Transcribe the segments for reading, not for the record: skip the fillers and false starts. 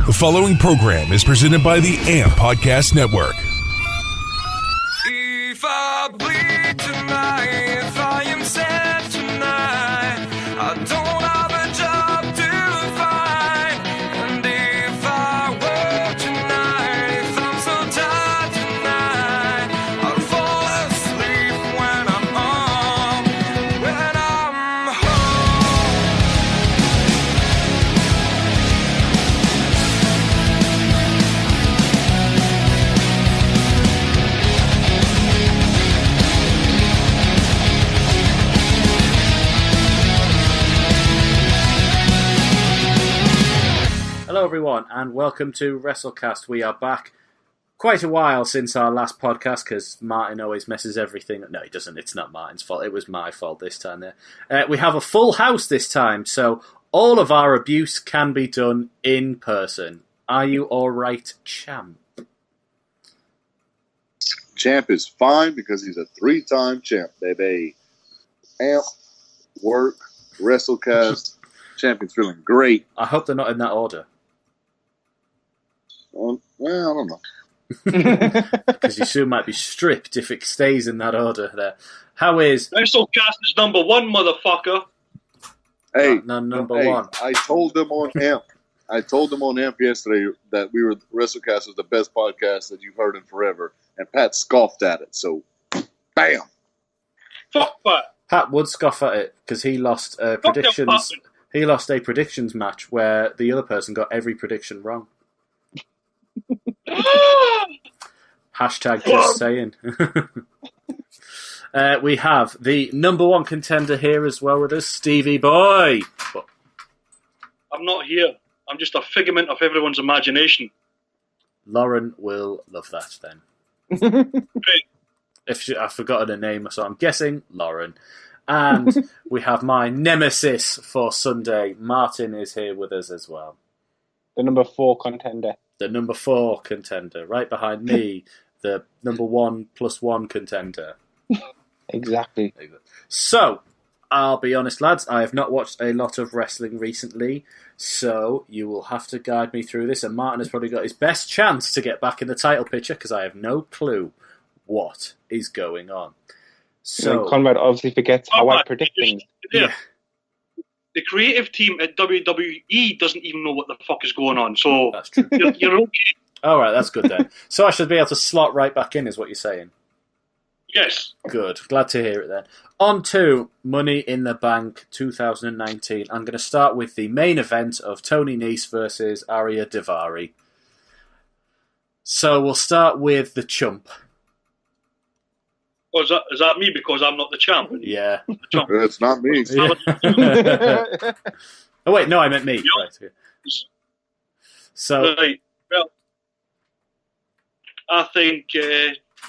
The following program is presented by the AMP Podcast Network. If I bleed tonight, if I am sad tonight, I don't have a job to find. And if I work tonight, if I'm so tired tonight, I'll fall asleep when I'm home. Hello everyone and welcome to Wrestlecast. We are back. Quite a while since our last podcast because Martin always messes everything. No, he doesn't. It's not Martin's fault. It was my fault this time. We have a full house this time, so all of our abuse can be done in person. Are you alright, Champ? Champ is fine because he's a 3-time champ, baby. Amp, work, Wrestlecast. Champion's feeling great. I hope they're not in that order. Well, I don't know. Because you soon might be stripped if it stays in that order there. How is... Wrestlecast is number one, motherfucker. Hey, number hey, one. I told them on AMP. I told them on AMP yesterday that Wrestlecast was the best podcast that you've heard in forever, and Pat scoffed at it. So, bam. Fuck that. Pat would scoff at it because he lost predictions. He lost a predictions match where the other person got every prediction wrong. Hashtag just saying. We have the number one contender here as well with us, Stevie Boy. I'm not here. I'm just a figment of everyone's imagination. Lauren will love that then. I've forgotten her name, so I'm guessing Lauren. And we have my nemesis for Sunday. Martin is here with us as well. The number 4 contender. The number 4 contender. Right behind me, the number 1+1 contender. Exactly. So, I'll be honest, lads, I have not watched a lot of wrestling recently, so you will have to guide me through this, and Martin has probably got his best chance to get back in the title picture, because I have no clue what is going on. So Conrad obviously forgets how I predict things. Yeah. The creative team at WWE doesn't even know what the fuck is going on, so That's true. you're okay. All right, that's good then. So I should be able to slot right back in, is what you're saying? Yes. Good. Glad to hear it then. On to Money in the Bank 2019. I'm going to start with the main event of Tony Nese versus Arya Daivari. So we'll start with the chump. Oh, is that me because I'm not the champ? Yeah. The champ. It's not me. Oh, wait, no, I meant me. Yep. Right, okay. So, Right. Well, I think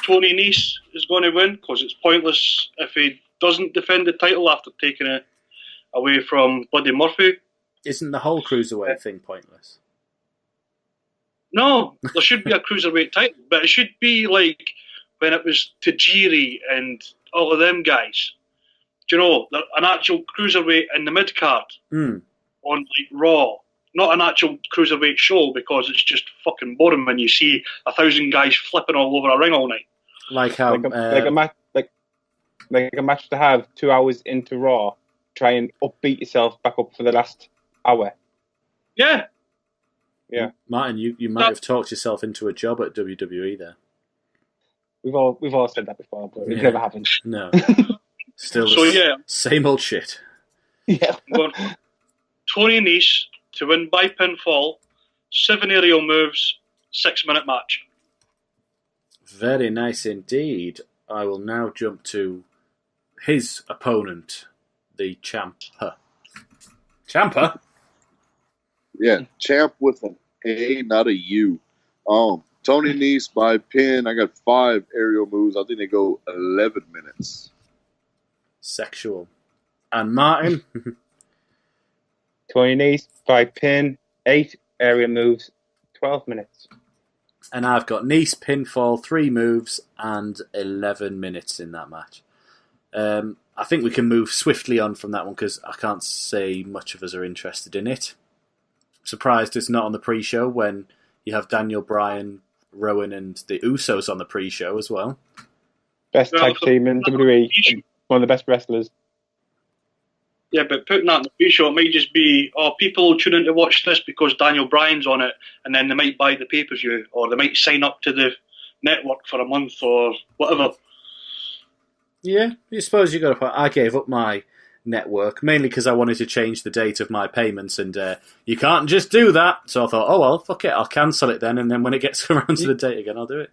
Tony Nese is going to win because it's pointless if he doesn't defend the title after taking it away from Bloody Murphy. isn't the whole cruiserweight thing pointless? No, there should be a cruiserweight title, but it should be like when it was Tajiri and all of them guys. Do you know, an actual cruiserweight in the mid-card on like Raw. Not an actual cruiserweight show because it's just fucking boring when you see 1,000 guys flipping all over a ring all night. Like how... like a match to have 2 hours into Raw, try and upbeat yourself back up for the last hour. Yeah. Yeah. Martin, you might have talked yourself into a job at WWE there. We've all said that before, but it never happened. No. Still So, yeah. same old shit. Yeah. I'm going Tony Nese to win by pinfall, 7 aerial moves, 6-minute match. Very nice indeed. I will now jump to his opponent, the Ciampa. Ciampa? Yeah, champ with an A, not a U. Tony Nese by pin. I got 5 aerial moves. I think they go 11 minutes. Sexual. And Martin? Tony Nese by pin, 8 area moves, 12 minutes. And I've got Nese pinfall, 3 moves, and 11 minutes in that match. I think we can move swiftly on from that one because I can't say much of us are interested in it. surprised it's not on the pre-show when you have Daniel Bryan, Rowan, and the Usos on the pre-show as well. Best tag team in WWE, one of the best wrestlers. Yeah, but putting that in the pre-show, it might just be, people will tune in to watch this because Daniel Bryan's on it, and then they might buy the pay-per-view, or they might sign up to the network for a month or whatever. Yeah, I suppose you got to put. I gave up my network mainly because I wanted to change the date of my payments, and you can't just do that. So I thought, oh well, fuck it, I'll cancel it then, and then when it gets around to the date again, I'll do it.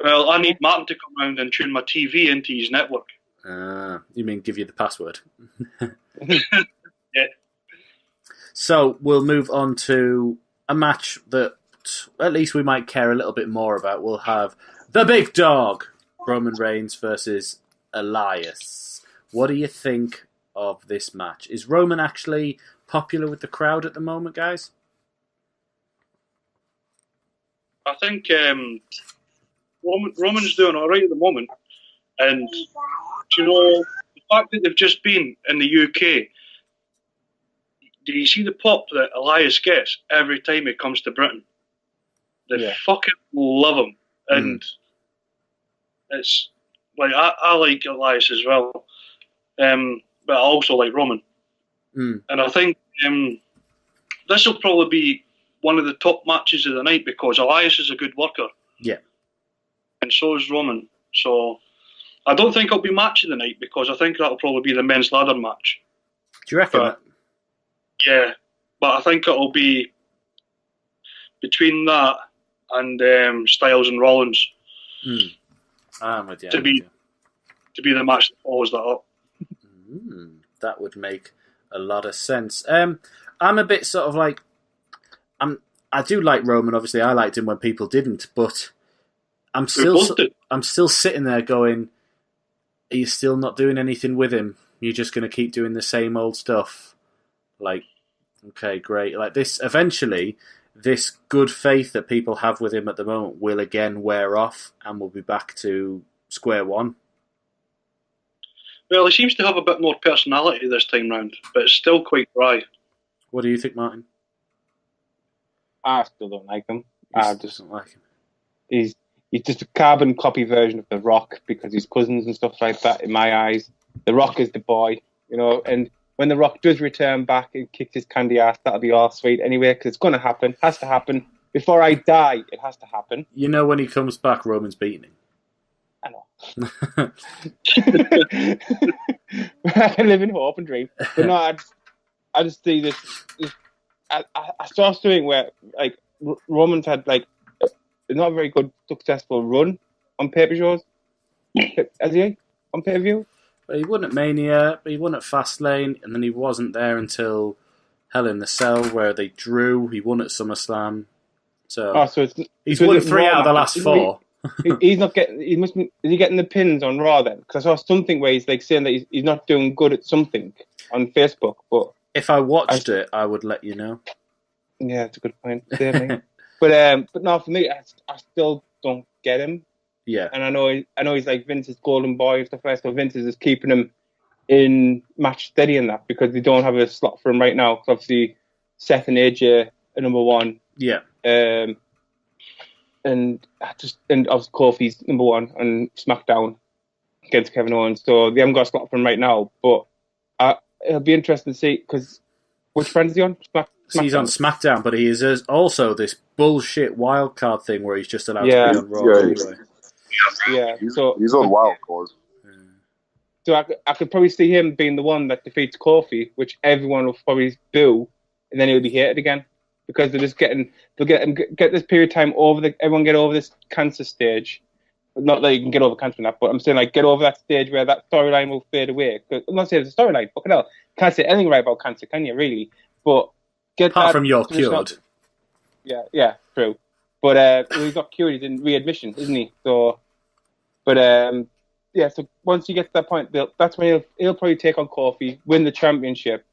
Well, I need Martin to come round and tune my TV into his network. You mean give you the password? Yeah. So we'll move on to a match that at least we might care a little bit more about. We'll have the big dog, Roman Reigns versus Elias. What do you think of this match? Is Roman actually popular with the crowd at the moment, guys? I think Roman's doing all right at the moment. And, the fact that they've just been in the UK, do you see the pop that Elias gets every time he comes to Britain? They fucking love him. And it's like, I like Elias as well. But I also like Roman. And I think this will probably be one of the top matches of the night because Elias is a good worker. Yeah. And so is Roman. So I don't think it'll be match of the night because I think that'll probably be the men's ladder match. Do you reckon? Yeah. But I think it'll be between that and Styles and Rollins. I'm with you. To be the match that follows that up. That would make a lot of sense. I'm a bit sort of like, I do like Roman. Obviously, I liked him when people didn't, but I'm still sitting there going, are you still not doing anything with him? You're just going to keep doing the same old stuff. Like, okay, great. Like this, eventually, this good faith that people have with him at the moment will again wear off, and we'll be back to square one. Well, he seems to have a bit more personality this time round, but it's still quite dry. What do you think, Martin? I still don't like him. I just don't like him. He's just a carbon copy version of The Rock because he's cousins and stuff like that. In my eyes, The Rock is the boy, And when The Rock does return back and kicks his candy ass, that'll be all sweet anyway because it's going to happen. Has to happen before I die. It has to happen. When he comes back, Roman's beating him. I know. I can live in hope and dream. But no, I just see this. I saw something where like Roman's had like not a very good successful run on pay-per-views. Has he on pay-per-view? He won at Mania, he won at Fastlane, and then he wasn't there until Hell in the Cell, where they drew. He won at SummerSlam. So he's won 3 out of the last 4. He's not getting. Is he getting the pins on Raw then? Because I saw something where he's like saying that he's not doing good at something on Facebook. But if I watched it, I would let you know. Yeah, it's a good point. But no, for me, I still don't get him. Yeah, and I know he's like Vince's golden boy and stuff like that. So Vince is just keeping him in match steady and that because they don't have a slot for him right now. Because obviously Seth and AJ are number 1. Yeah. And obviously Kofi's number 1 on SmackDown against Kevin Owens. So they haven't got a slot for him right now. But it'll be interesting to see because which brand is he on? So he's on SmackDown, but he is also this bullshit wildcard thing where he's just allowed to be on Raw anyway. Yeah, he's on wild card. So I could probably see him being the one that defeats Kofi, which everyone will probably boo, and then he'll be hated again because they'll get this period of time everyone get over this cancer stage. Not that you can get over cancer enough, but I'm saying like get over that stage where that storyline will fade away. I'm not saying it's a storyline, fucking hell, can't say anything right about cancer, can you? Really? But apart from you're cured. Yeah, true. But he's not cured. He's in readmission, isn't he? So, but so once he gets to that point, that's when he'll probably take on Kofi, win the championship,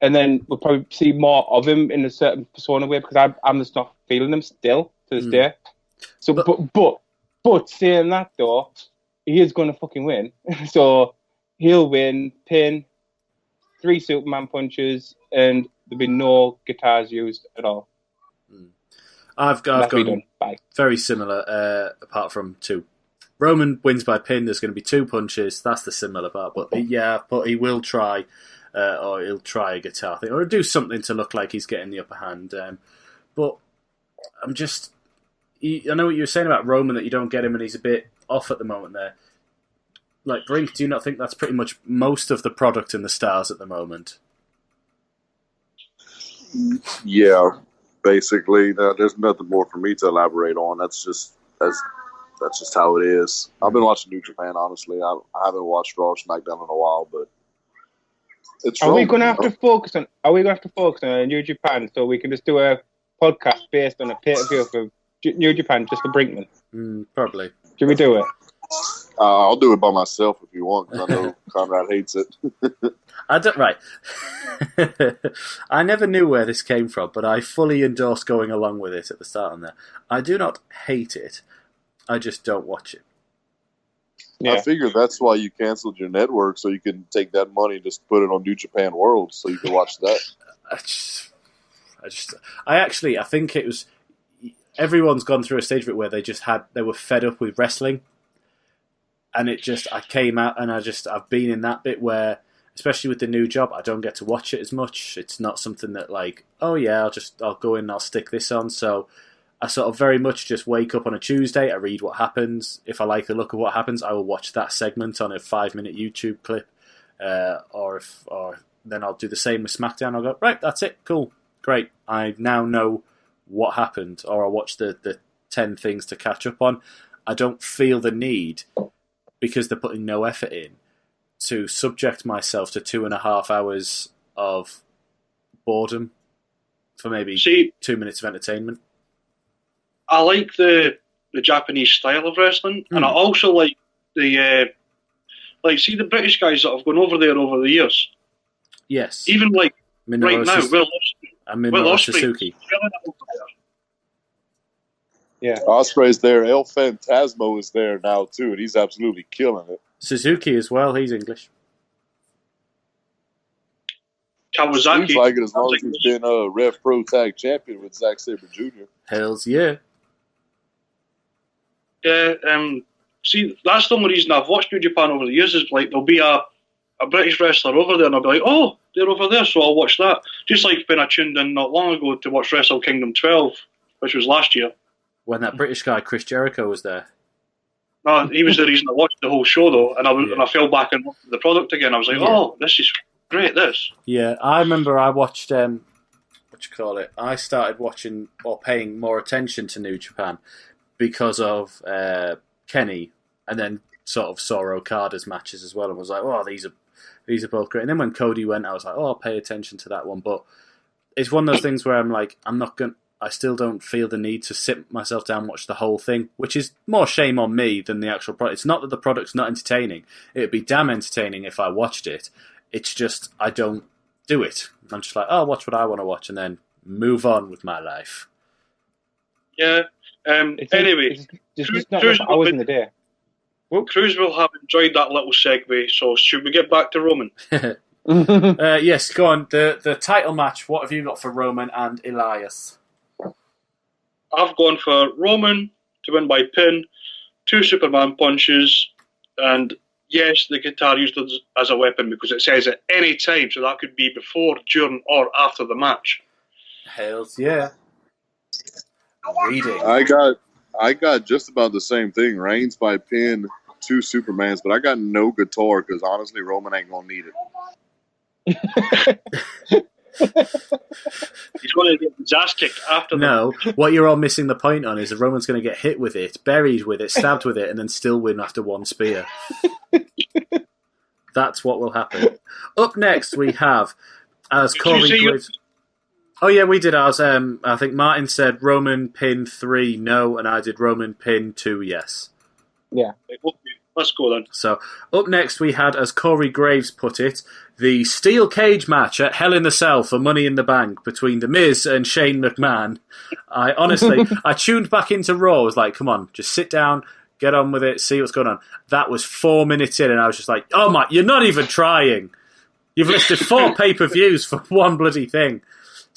and then we'll probably see more of him in a certain persona way because I'm just not feeling him still to this day. So, but saying that though, he is going to fucking win. So he'll win, pin, 3 Superman punches, and there'll be no guitars used at all. I've gone very similar, apart from 2. Roman wins by pin. There's going to be 2 punches. That's the similar part. But he will try, or he'll try a guitar thing, or do something to look like he's getting the upper hand. But I'm just, I know what you were saying about Roman, that you don't get him, and he's a bit off at the moment there. Like Brink, do you not think that's pretty much most of the product in the stars at the moment? Yeah, basically. There's nothing more for me to elaborate on. That's just how it is. I've been watching New Japan, honestly. I haven't watched Raw or SmackDown in a while, but it's Are we going to have to focus on New Japan so we can just do a podcast based on a pay-per-view for New Japan, just for Brinkman? Probably. Should we do it? I'll do it by myself if you want, because I know Conrad hates it. Right. I never knew where this came from, but I fully endorse going along with it at the start on there. I do not hate it. I just don't watch it. Yeah. I figure that's why you canceled your network, so you can take that money and just put it on New Japan World, so you can watch that. I think it was, everyone's gone through a stage of it where they were fed up with wrestling, and I came out and I've been in that bit where, especially with the new job, I don't get to watch it as much. It's not something that like, oh yeah, I'll go in and I'll stick this on. So I sort of very much just wake up on a Tuesday, I read what happens. If I like the look of what happens, I will watch that segment on a 5-minute YouTube clip. Or then I'll do the same with SmackDown. I'll go, right, that's it, cool, great. I now know what happened, or I'll watch the 10 things to catch up on. I don't feel the need, because they're putting no effort in, to subject myself to 2.5 hours of boredom for maybe 2 minutes of entertainment. I like the Japanese style of wrestling, and I also like the the British guys that have gone over there over the years. Yes. Even like Minoru right now, Will Suzuki. Yeah. Osprey's there. El Phantasmo is there now too, and he's absolutely killing it. Suzuki as well. He's English. Kawasaki. Seems like it, as long as he's been a Rev Pro Tag Champion with Zack Sabre Jr. Hells yeah. Yeah, see, that's the only reason I've watched New Japan over the years, is like there'll be a British wrestler over there and I'll be like, oh, they're over there, so I'll watch that. Just like when I tuned in not long ago to watch Wrestle Kingdom 12, which was last year. When that British guy, Chris Jericho, was there. No, he was the reason I watched the whole show, though, and I fell back and watched the product again. I was like, oh, this is great, this. Yeah, I remember I watched, I started watching or paying more attention to New Japan because of Kenny, and then sort of saw Okada's matches as well, and was like, oh, these are both great. And then when Cody went, I was like, oh, I'll pay attention to that one. But it's one of those things where I'm like, I still don't feel the need to sit myself down and watch the whole thing, which is more shame on me than the actual product. It's not that the product's not entertaining. It'd be damn entertaining if I watched it. It's just, I don't do it. I'm just like, oh, I'll watch what I want to watch and then move on with my life. Yeah. Anyway, just not enough hours in the day. Cruz will have enjoyed that little segue, so should we get back to Roman? Yes, go on. The title match, what have you got for Roman and Elias? I've gone for Roman to win by pin, 2 Superman punches, and yes, the guitar used as a weapon because it says at any time, so that could be before, during, or after the match. Hells yeah. Reading. I got just about the same thing. Reigns by pin, 2 Supermans, but I got no guitar because honestly, Roman ain't gonna need it. He's going to get his ass kicked after that. No, what you're all missing the point on is that Roman's going to get hit with it, buried with it, stabbed with it, and then still win after 1 spear. That's what will happen. Up next, we have as Corey Graves. Oh yeah, we did ours. I think Martin said Roman pin 3 no, and I did Roman pin 2 yes. Yeah. Let's go then. So up next we had, as Corey Graves put it, the steel cage match at Hell in the Cell for Money in the Bank between The Miz and Shane McMahon. I honestly, I tuned back into Raw. I was like, come on, just sit down, get on with it, see what's going on. That was 4 minutes in, and I was just like, oh my, you're not even trying. You've listed 4 pay-per-views for one bloody thing.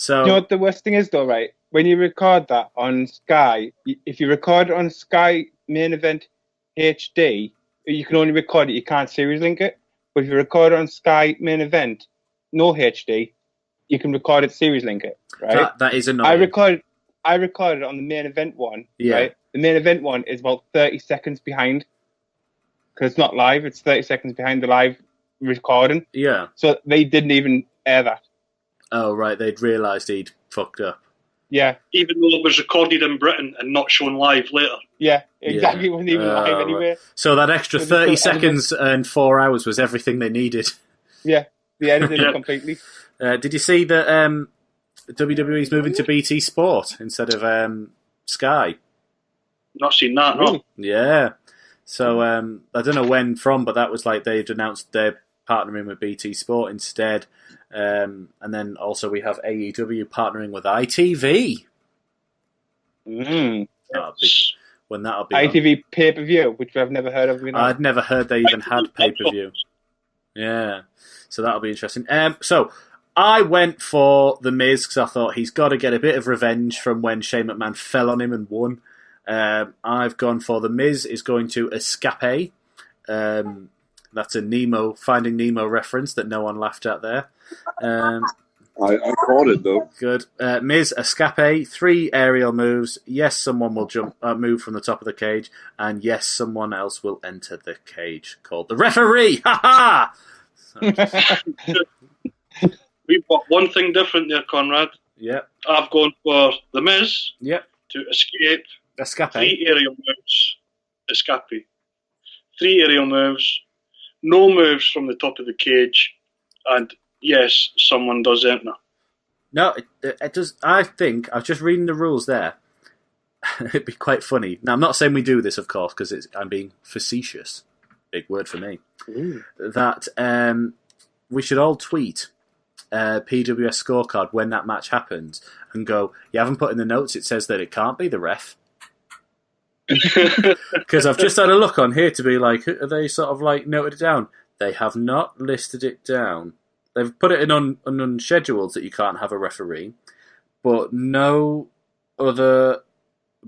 So You know what the worst thing is, though, right? When you record that on Sky, if you record it on Sky Main Event HD, you can only record it. You can't series link it. But if you record it on Sky Main Event, no HD, you can record it, series link it. Right? that is annoying. I recorded it on the Main Event one. Yeah. Right? The Main Event one is about 30 seconds behind because it's not live. It's 30 seconds behind the live recording. Yeah. So they didn't even air that. Oh, right. They'd realised he'd fucked up. Yeah. Even though it was recorded in Britain and not shown live later. Yeah, exactly. It wasn't even live anyway. Right. So that extra So 30 just seconds and 4 hours was everything they needed. Yeah, they edited it completely. Did you see that WWE's moving to BT Sport instead of Sky? Not seen that, no. Really? Yeah. So I don't know when from, but that was like they'd announced they're partnering with BT Sport instead. And then also we have AEW partnering with ITV. When that'll be ITV pay-per-view, which I've never heard of. I'd never heard they even had pay-per-view. Yeah. So that'll be interesting. So I went for The Miz because I thought he's got to get a bit of revenge from when Shane McMahon fell on him and won. I've gone for The Miz is going to escape. That's a Finding Nemo reference that no one laughed at there. I caught it though. Good. Miz escape, 3 aerial moves. Yes, someone will move from the top of the cage, and yes, someone else will enter the cage called the referee. Ha ha! We've got one thing different there, Conrad. Yep. I've gone for The Miz Yep. to escape. Escape. 3 aerial moves. Escape. 3 aerial moves. No moves from the top of the cage. And yes, someone does enter. No, it does. I think I was just reading the rules there. It'd be quite funny. Now, I'm not saying we do this, of course, because I'm being facetious. Big word for me. Ooh. That we should all tweet PWS scorecard when that match happens and go, you haven't put in the notes, it says that it can't be the ref. Because I've just had a look on here to be like, are they sort of like noted it down? They have not listed it down. They've put it in on schedules that you can't have a referee, but no other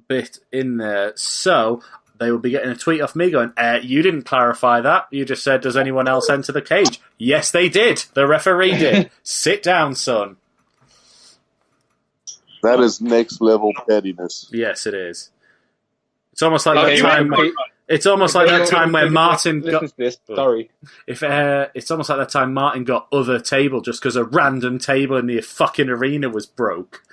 bit in there. So they will be getting a tweet off me going, you didn't clarify that. You just said, does anyone else enter the cage? Yes, they did. The referee did. Sit down, son. That is next level pettiness. Yes, it is. It's almost like that time. It's almost like that time where Martin got. Listen to this. Sorry. It's almost like that time Martin got other table just because a random table in the fucking arena was broke.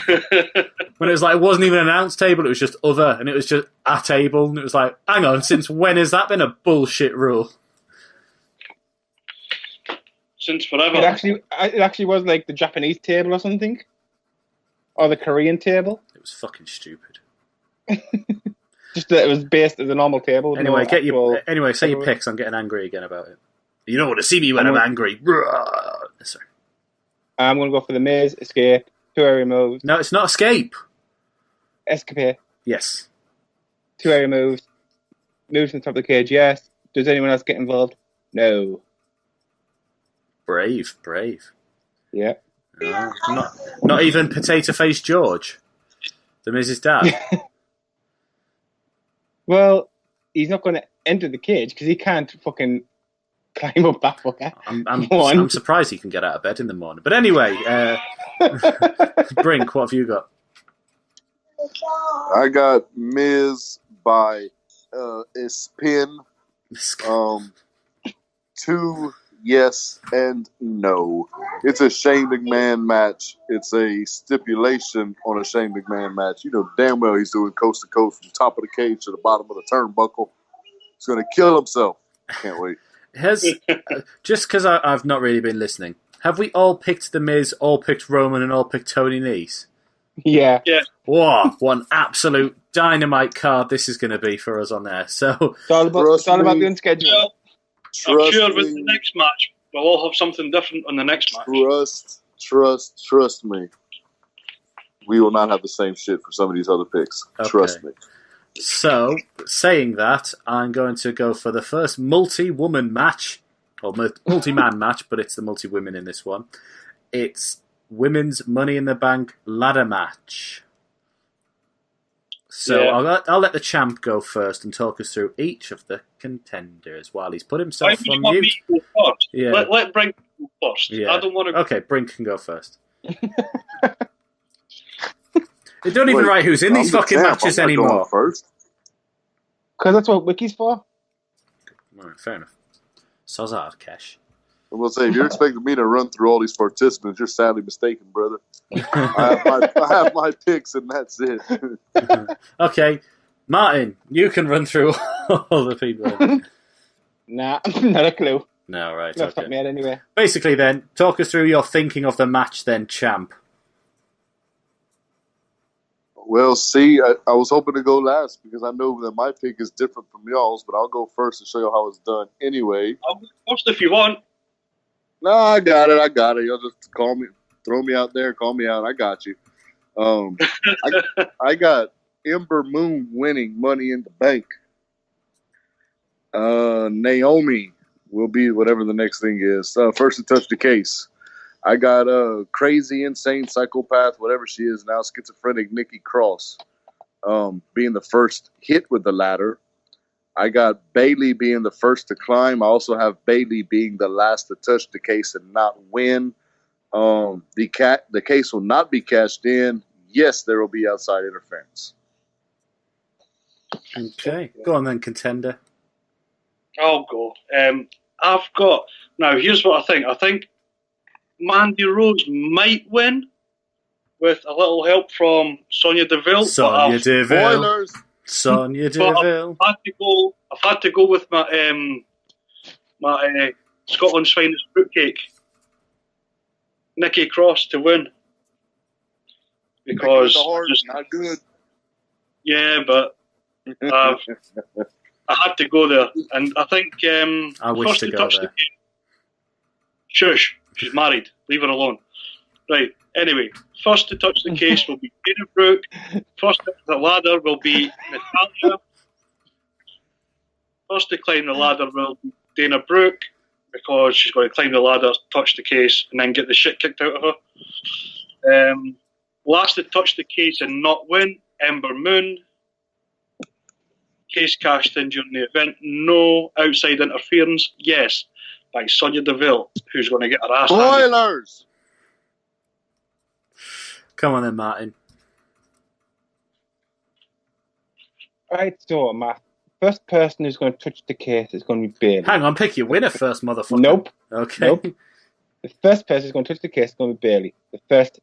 When it was like, it wasn't even an announce table, it was just other, and it was just a table, and it was like, hang on, since when has that been a bullshit rule? Since forever. It actually was like the Japanese table or something, or the Korean table. It was fucking stupid. Just that it was based as a normal table. Anyway, say your picks. I'm getting angry again about it. You don't want to see me when I'm angry. Sorry. I'm going to go for the Miz, escape, 2 area moves. No, it's not escape. Escape. Yes. 2 area moves. Moves from the top of the cage, yes. Does anyone else get involved? No. Brave. Yeah. Not even Potato Face George, the Miz's dad. Well, he's not going to enter the cage because he can't fucking climb up that fucker. I'm surprised he can get out of bed in the morning. But anyway, Brink, what have you got? I got Miz by a spin. 2 yes and no. It's a Shane McMahon match. It's a stipulation on a Shane McMahon match. You know damn well he's doing coast to coast from the top of the cage to the bottom of the turnbuckle. He's going to kill himself. Can't wait. Just because I've not really been listening, have we all picked The Miz, all picked Roman, and all picked Tony Nese? Yeah. Whoa, what an absolute dynamite card this is going to be for us on there. So It's all about the unscheduled. I'm sure with the next match, we'll all have something different on the next match. Trust me. We will not have the same shit for some of these other picks. Okay. Trust me. So, saying that, I'm going to go for the first multi-woman match, or multi-man match, but it's the multi-women in this one. It's Women's Money in the Bank ladder match. So Yeah. I'll let the champ go first and talk us through each of the contenders while he's put Why himself would you on want mute. me to go first? Yeah. Let Brink go first. Yeah. I don't want to. Okay, Brink can go first. They don't even Wait, write who's in I'm these the fucking champ. matches I'm not going anymore. first. Because that's what Wiki's for. Alright, fair enough. Sozard, Kesh. I will say, if you're expecting me to run through all these participants, you're sadly mistaken, brother. I have my picks, and that's it. Okay, Martin, you can run through all the people. Nah, not a clue. No, right, That's not okay. me out anyway. Basically then, talk us through your thinking of the match then, champ. Well, see, I was hoping to go last because I know that my pick is different from y'all's, but I'll go first and show you how it's done anyway. I'll go first if you want. No, I got it. Y'all just call me, throw me out there, call me out. I got you. I got Ember Moon winning Money in the Bank. Naomi will be whatever the next thing is. First to touch the case. I got crazy, insane psychopath, whatever she is now, schizophrenic Nikki Cross being the first hit with the ladder. I got Bailey being the first to climb. I also have Bailey being the last to touch the case and not win. The case will not be cashed in. Yes, there will be outside interference. Okay, go on then, contender. I'll go. I've got. Now, here's what I think. I think Mandy Rose might win with a little help from Sonya Deville. Sonya Deville. Spoilers. Sonya But Deville. I've had to go with my Scotland's finest fruitcake, Nikki Cross, to win. Because the heart, not good. yeah, but I had to go there, and I think I wish first to go touch there. the case. Shush, she's married. Leave her alone. Right. Anyway, first to touch the case will be Dana Brooke. First to the ladder will be Natalya. First to climb the ladder will be Dana Brooke because she's going to climb the ladder, touch the case, and then get the shit kicked out of her. Last to touch the case and not win, Ember Moon. Case cashed in during the event. No outside interference. Yes, by Sonya Deville, who's going to get her ass handed. Spoilers. Come on then, Martin. Right, so Matt, first person who's going to touch the case is going to be Bailey. Hang on, pick your winner first, motherfucker. Nope. Okay. Nope. The first person who's going to touch the case is going to be Bailey. The first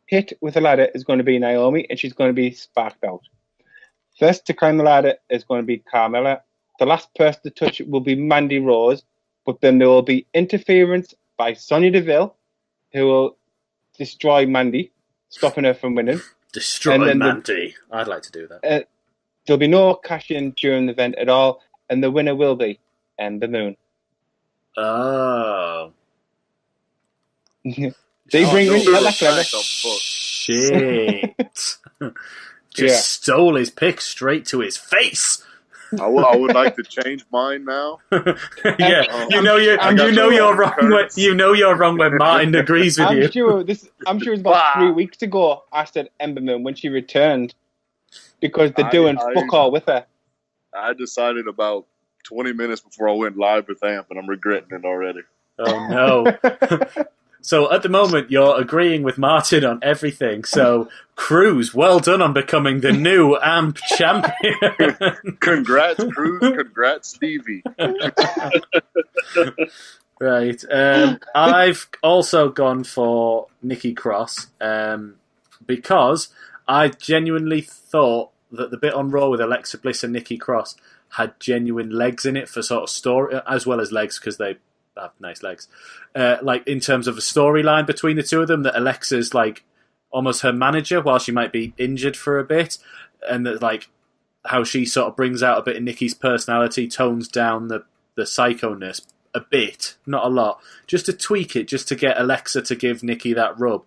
hit with the ladder is going to be Naomi, and she's going to be sparked out. First to climb the ladder is going to be Carmella. The last person to touch it will be Mandy Rose, but then there will be interference by Sonya Deville, who will destroy Mandy, stopping her from winning. Destroy And then Mandy. I'd like to do that. There'll be no cash-in during the event at all, and the winner will be Ember Moon. Oh. They bring in that clever. Shit. Just Yeah. stole his pick straight to his face. I would like to change mine now. Yeah, you know you're wrong when Martin agrees with you. I'm sure it was about 3 weeks ago I said Ember Moon when she returned because they're doing fuck all with her. I decided about 20 minutes before I went live with AMP, and I'm regretting it already. Oh no. So at the moment you're agreeing with Martin on everything. So Cruz, well done on becoming the new AMP champion. Congrats, Cruz. Congrats, Stevie. Right. I've also gone for Nikki Cross because I genuinely thought that the bit on Raw with Alexa Bliss and Nikki Cross had genuine legs in it for sort of story, as well as legs because they have nice legs. Like in terms of a storyline between the two of them, that Alexa's like almost her manager while she might be injured for a bit, and that like how she sort of brings out a bit of Nikki's personality, tones down the psycho-ness a bit, not a lot, just to tweak it, just to get Alexa to give Nikki that rub.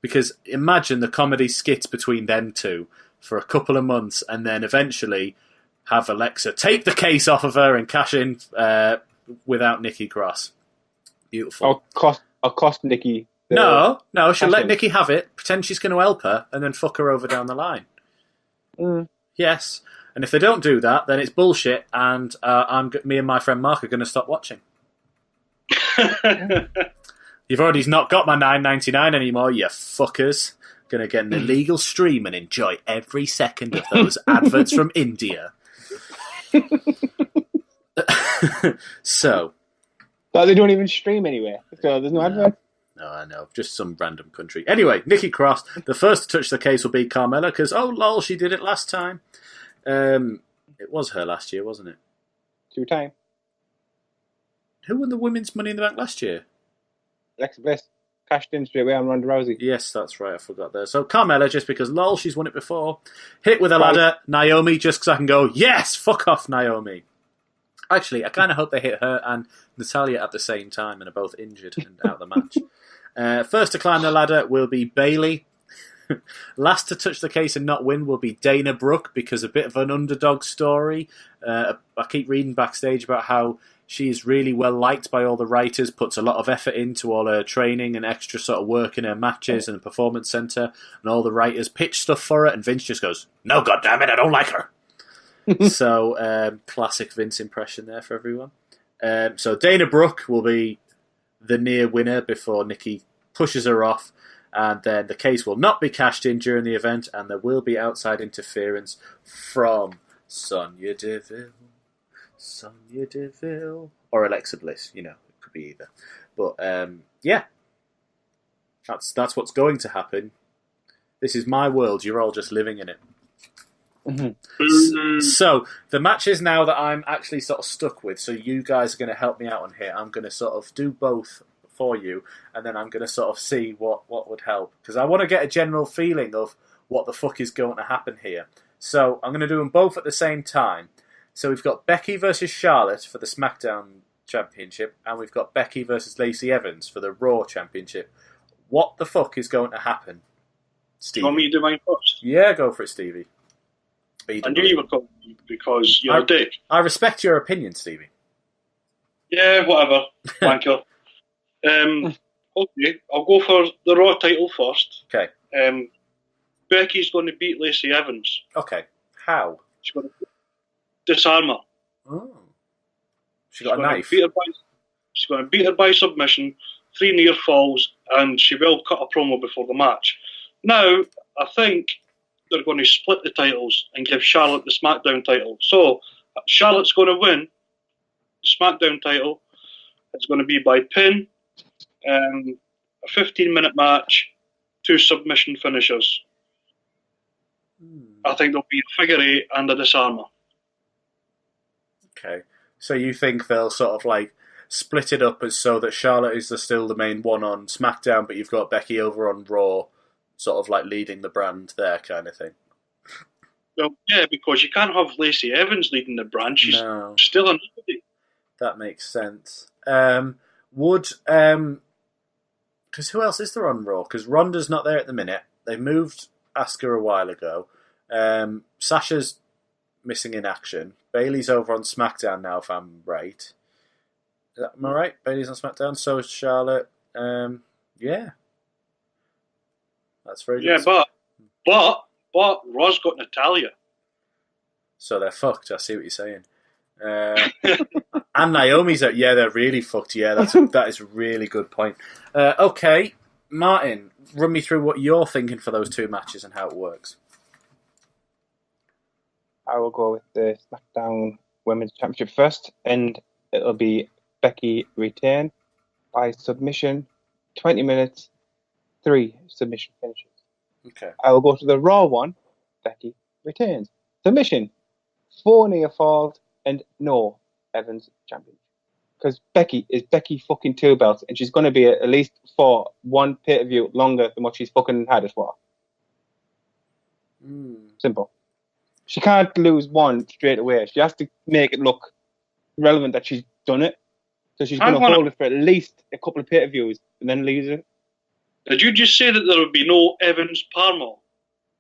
Because imagine the comedy skits between them two for a couple of months, and then eventually have Alexa take the case off of her and cash in without Nikki Cross. Beautiful. I'll cost Nikki No, she'll let cash-in. Nikki have it, pretend she's going to help her, and then fuck her over down the line. Yes. And if they don't do that, then it's bullshit, and me and my friend Mark are going to stop watching. You've already not got my $9.99 anymore, you fuckers. Going to get an illegal stream and enjoy every second of those adverts from India. So. But they don't even stream anywhere, so there's no advert. No, I know. Just some random country. Anyway, Nikki Cross, the first to touch the case will be Carmella, because, oh, lol, she did it last time. It was her last year, wasn't it? 2-time. Who won the women's Money in the Bank last year? Alexa Bliss cashed in straight away on Ronda Rousey. Yes, that's right. I forgot there. So Carmella, just because, lol, she's won it before. Hit with a ladder. Naomi, just because I can go, yes, fuck off, Naomi. Actually, I kind of hope they hit her and Natalya at the same time and are both injured and out of the match. First to climb the ladder will be Bayley. Last to touch the case and not win will be Dana Brooke, because a bit of an underdog story. I keep reading backstage about how she's really well liked by all the writers, puts a lot of effort into all her training and extra sort of work in her matches and the performance centre, and all the writers pitch stuff for her, and Vince just goes, no, goddammit, I don't like her. So, classic Vince impression there for everyone. So Dana Brooke will be the near winner before Nikki pushes her off, and then the case will not be cashed in during the event, and there will be outside interference from Sonya Deville, or Alexa Bliss. You know, it could be either. But yeah, that's what's going to happen. This is my world. You're all just living in it. So the matches now that I'm actually sort of stuck with, so you guys are going to help me out on here. I'm going to sort of do both for you, and then I'm going to sort of see what would help, because I want to get a general feeling of what the fuck is going to happen here. So I'm going to do them both at the same time. So we've got Becky versus Charlotte for the SmackDown Championship, and we've got Becky versus Lacey Evans for the Raw Championship. What the fuck is going to happen, Stevie? Do you want me to do mine first? Yeah, go for it, Stevie. I knew you were calling me because you're a dick. I respect your opinion, Stevie. Yeah, whatever. Wanker. Okay, I'll go for the Raw title first. Okay. Becky's going to beat Lacey Evans. Okay. How? She's going to disarm her. Oh. She got a knife. She's going to beat her by submission, 3 near falls, and she will cut a promo before the match. Now, I think they're going to split the titles and give Charlotte the SmackDown title. So, Charlotte's going to win the SmackDown title. It's going to be by pin, a 15-minute match, 2 submission finishers. I think there'll be a figure 8 and a disarmer. Okay. So you think they'll sort of like split it up as so that Charlotte is still the main one on SmackDown, but you've got Becky over on Raw, sort of like leading the brand there kind of thing? Well, yeah, because you can't have Lacey Evans leading the brand. She's still a nobody. That makes sense. Because who else is there on Raw? Because Ronda's not there at the minute. They moved Asuka a while ago. Sasha's missing in action. Bayley's over on SmackDown now, if I'm right. Am I right? Bayley's on SmackDown. So is Charlotte. Yeah. That's very good. Yeah, but Raw's got Natalya. So they're fucked. I see what you're saying. And Naomi's out. Yeah, they're really fucked. Yeah, that is a really good point. Okay, Martin, run me through what you're thinking for those 2 matches and how it works. I will go with the SmackDown Women's Championship first, and it'll be Becky retain by submission, 20 minutes, 3 submission finishes. Okay. I will go to the Raw one. Becky retains. Submission, 4 near falls, and no Evans champion. Because Becky is Becky fucking 2 belts, and she's going to be at least for 1 pay-per-view longer than what she's fucking had it for. Simple. She can't lose 1 straight away. She has to make it look relevant that she's done it. So she's going to hold it for at least a couple of pay-per-views and then lose it. Did you just say that there would be no Evans Parmo?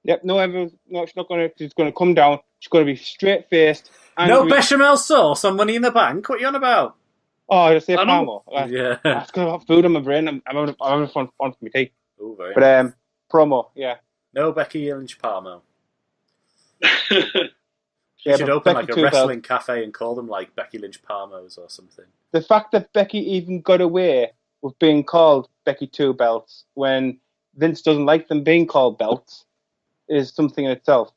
Yep, no Evans. No, she's not going to. She's going to come down. She's going to be straight-faced. No bechamel sauce on Money in the Bank? What are you on about? Oh, I say I Palmer. Yeah. I've got food on my brain. I'm having fun for my tea. Ooh, very But nice. promo, yeah. No Becky Lynch Palmer. Yeah, You should but open Becky like a Two wrestling cafe and call them like Becky Lynch Palmos or something. The fact that Becky even got away with being called Becky Two Belts when Vince doesn't like them being called belts is something in itself.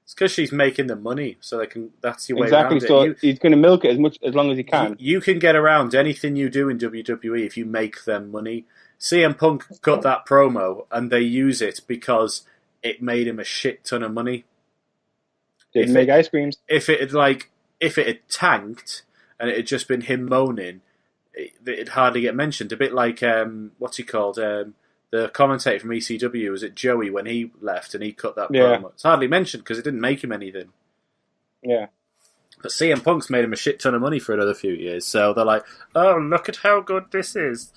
It's because she's making the money, so they can. That's your way Exactly. around So it. he's going to milk it as long as he can. You can get around anything you do in WWE if you make them money. CM Punk cut that promo, and they use it because it made him a shit ton of money. Didn't make ice creams. If it had tanked and it had just been him moaning, it'd hardly get mentioned. A bit like what's he called? The commentator from ECW, was it Joey when he left and he cut that promo? It's hardly mentioned because it didn't make him anything. Yeah. But CM Punk's made him a shit ton of money for another few years, so they're like, "Oh, look at how good this is."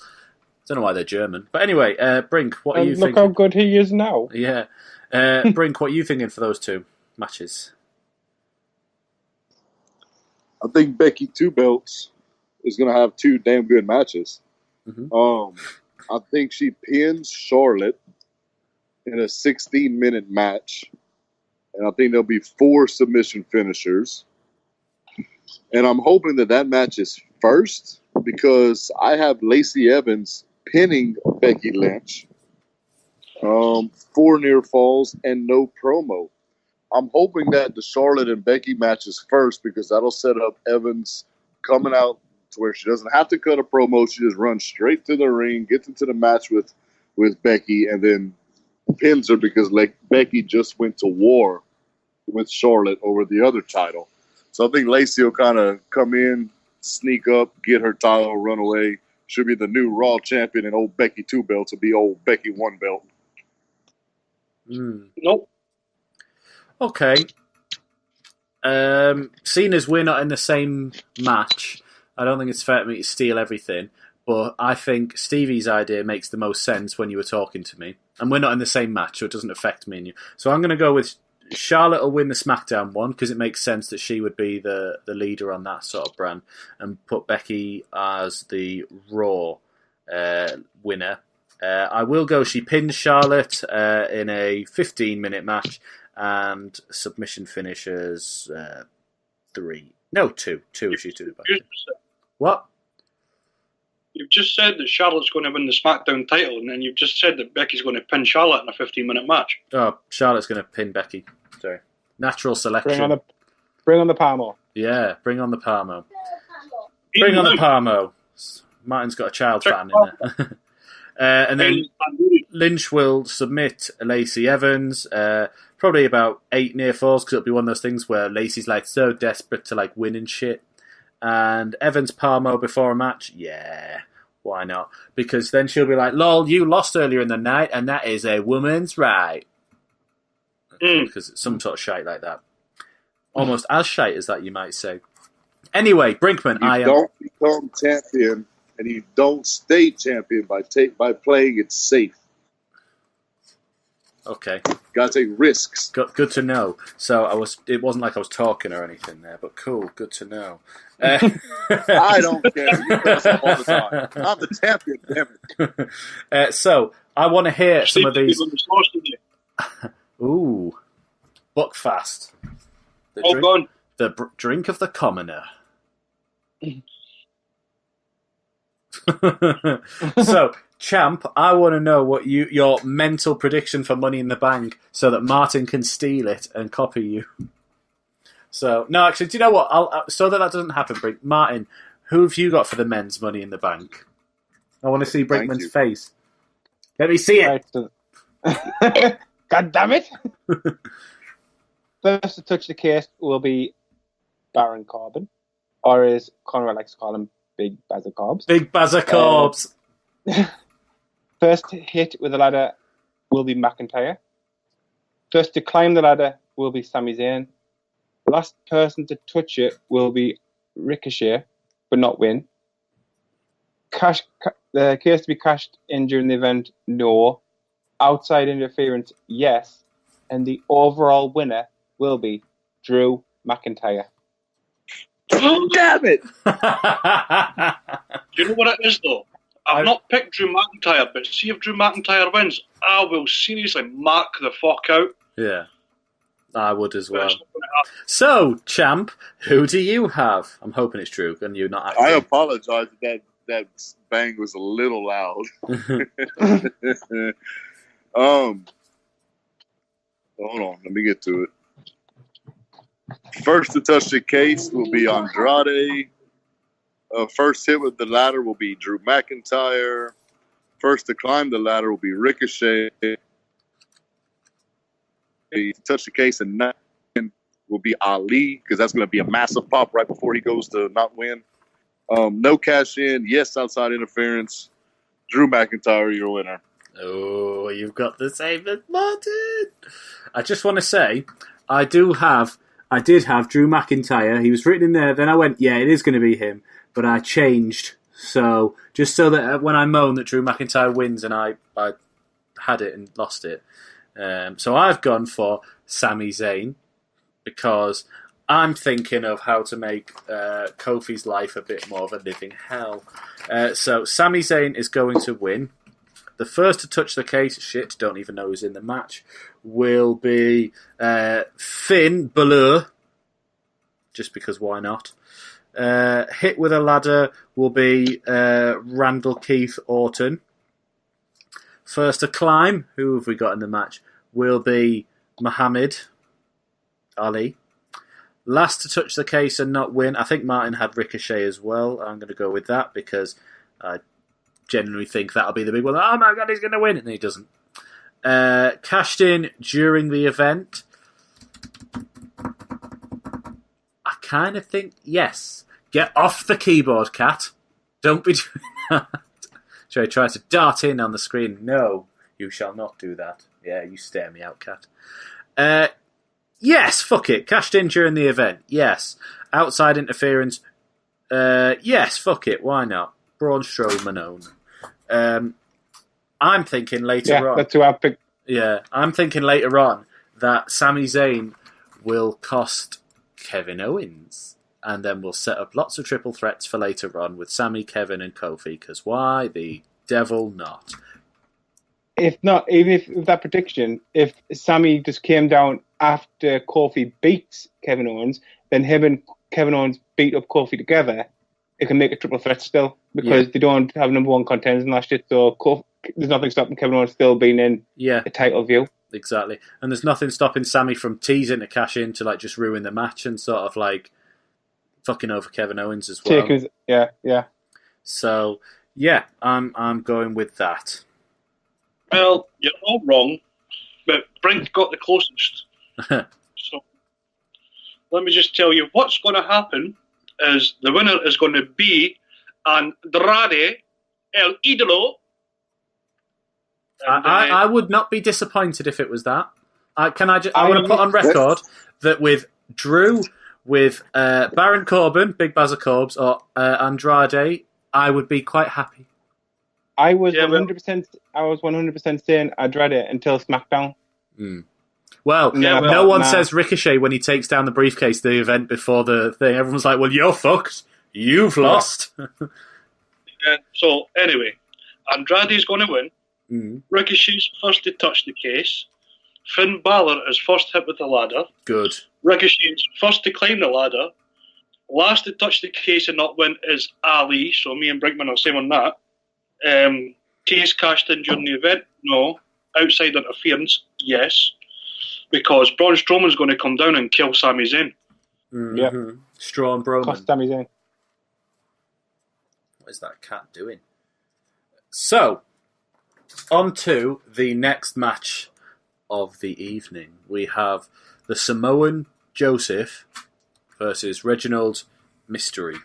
Don't know why they're German, but anyway, Brink, what are you thinking? Look how good he is now. Yeah, Brink, what are you thinking for those two matches? I think Becky Two Belts is going to have two damn good matches. Mm-hmm. I think she pins Charlotte in a 16-minute match, and I think there'll be 4 submission finishers. And I'm hoping that match is first because I have Lacey Evans pinning Becky Lynch, 4 near falls, and no promo. I'm hoping that the Charlotte and Becky match is first because that'll set up Evans coming out to where she doesn't have to cut a promo. She just runs straight to the ring, gets into the match with Becky, and then pins her because Becky just went to war with Charlotte over the other title. So I think Lacey will kind of come in, sneak up, get her title, run away. She'll be the new Raw champion, and old Becky Two Belts will be old Becky One Belt. Nope. Okay. Seeing as we're not in the same match, I don't think it's fair to me to steal everything, but I think Stevie's idea makes the most sense when you were talking to me. And we're not in the same match, so it doesn't affect me and you. So I'm going to go with Charlotte will win the SmackDown one, because it makes sense that she would be the leader on that sort of brand, and put Becky as the Raw winner. I will go she pins Charlotte in a 15-minute match, and submission finishes 3. No, 2. 2 if she's doing it back. What? You've just said that Charlotte's going to win the SmackDown title, and then you've just said that Becky's going to pin Charlotte in a 15-minute match. Oh, Charlotte's going to pin Becky. Sorry. Natural selection. Bring on the Palmo. Yeah, bring on the Palmo. Bring on the Palmo. Martin's got a child fan in there. And then Lynch will submit Lacey Evans. Probably about 8 near falls, because it'll be one of those things where Lacey's like so desperate to like win and shit. And Evans Palmo before a match, yeah, why not? Because then she'll be like, "Lol, you lost earlier in the night, and that is a woman's right." Because it's some sort of shite like that, almost as shite as that, you might say. Anyway, Brinkman, you don't become champion, and you don't stay champion by playing it safe. Okay. Gotta take risks. Good to know. So it wasn't like I was talking or anything there, but cool. Good to know. I don't care. You guys all the time. I'm the champion, damn it. So I want to hear some of these. Ooh, Buckfast. The drink of the commoner. So, Champ, I want to know what your mental prediction for Money in the Bank, so that Martin can steal it and copy you. So, no, actually, do you know what? So that doesn't happen, Brink. Martin, who have you got for the men's Money in the Bank? I want to see Brinkman's face. Let me see it. God damn it! First to touch the case will be Baron Corbin, or as Conrad likes to call him, Big Bazza Corbs. Big Bazza Corbs. First hit with the ladder will be McIntyre. First to climb the ladder will be Sami Zayn. Last person to touch it will be Ricochet, but not win. The case to be cashed in during the event, no. Outside interference, yes. And the overall winner will be Drew McIntyre. Damn it! Do you know what it is, though? I've not picked Drew McIntyre, but see if Drew McIntyre wins, I will seriously mark the fuck out. Yeah, I would as well. So, champ, who do you have? I'm hoping it's Drew, and you not acting. I apologize if that bang was a little loud. Hold on, let me get to it. First to touch the case will be Andrade. First hit with the ladder will be Drew McIntyre. First to climb the ladder will be Ricochet. To touch the case and not win will be Ali, because that's going to be a massive pop right before he goes to not win. No cash in, yes outside interference. Drew McIntyre, your winner. Oh, you've got the same as Martin. I just want to say, I did have Drew McIntyre. He was written in there. Then I went, yeah, it is going to be him. But I changed. So, just so that when I moan that Drew McIntyre wins and I had it and lost it. So I've gone for Sami Zayn because I'm thinking of how to make Kofi's life a bit more of a living hell. So Sami Zayn is going to win. The first to touch the case, don't even know who's in the match, will be Finn Balor, just because why not? Hit with a ladder will be Randall Keith Orton. First to climb, who have we got in the match, will be Muhammad Ali. Last to touch the case and not win, I think Martin had Ricochet as well. I'm going to go with that because I genuinely think that'll be the big one. Oh my god, he's going to win, and he doesn't. Cashed in during the event. I kind of think yes. Get off the keyboard, cat. Don't be doing that. Should I try to dart in on the screen? No, you shall not do that. Yeah, you stare me out, cat. Yes, fuck it. Cashed in during the event. Yes. Outside interference. Yes, fuck it. Why not? Braun Strowman own. I'm thinking later on. That's who I picked. Yeah, I'm thinking later on that Sami Zayn will cost Kevin Owens, and then we'll set up lots of triple threats for later on with Sami, Kevin, and Kofi. Because why the devil not? If not, even if with that prediction, if Sami just came down after Kofi beats Kevin Owens, then him and Kevin Owens beat up Kofi together, it can make a triple threat still because they don't have number one contenders and that shit. So there's nothing stopping Kevin Owens still being in a title view. Exactly, and there's nothing stopping Sami from teasing to cash in to like just ruin the match and sort of like fucking over Kevin Owens as well. Yeah. So yeah, I'm going with that. Well, you're all wrong, but Brink got the closest. So let me just tell you what's going to happen is the winner is going to be Andrade El Idolo. I would not be disappointed if it was that. I want to put on record that with Drew, with Baron Corbin, Big Bazza Corbs, or Andrade, I would be quite happy. I was 100% saying Andrade until SmackDown. Well, no one says Ricochet when he takes down the briefcase the event before the thing. Everyone's like, well, you're fucked. You've lost. So, anyway, Andrade's going to win. Ricochet's first to touch the case. Finn Balor is first hit with the ladder. Good. Ricochet's first to climb the ladder. Last to touch the case and not win is Ali. So, me and Brinkman are same on that. Case cashed in during the event? No. Outside interference? Yes. Because Braun Strowman's going to come down and kill Sami Zayn. Yeah. Strowman Broman. Cost Sami Zayn. What is that cat doing? So, on to the next match of the evening. We have the Samoan Joseph versus Reginald Mystery.